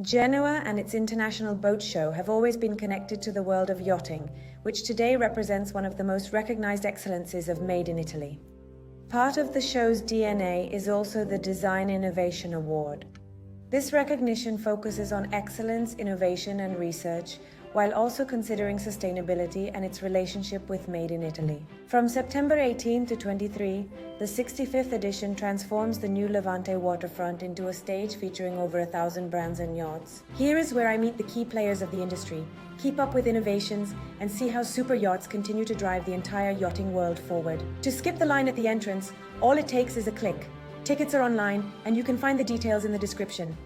Genoa and its International Boat Show have always been connected to the world of yachting, which today represents one of the most recognized excellences of Made in Italy. Part of the show's DNA is also the Design Innovation Award. This recognition focuses on excellence, innovation, and research, while also considering sustainability and its relationship with Made in Italy. From September 18 to 23, the 65th edition transforms the new Levante waterfront into a stage featuring over 1,000 brands and yachts. Here is where I meet the key players of the industry, keep up with innovations, and see how super yachts continue to drive the entire yachting world forward. To skip the line at the entrance, all it takes is a click. Tickets are online, and you can find the details in the description.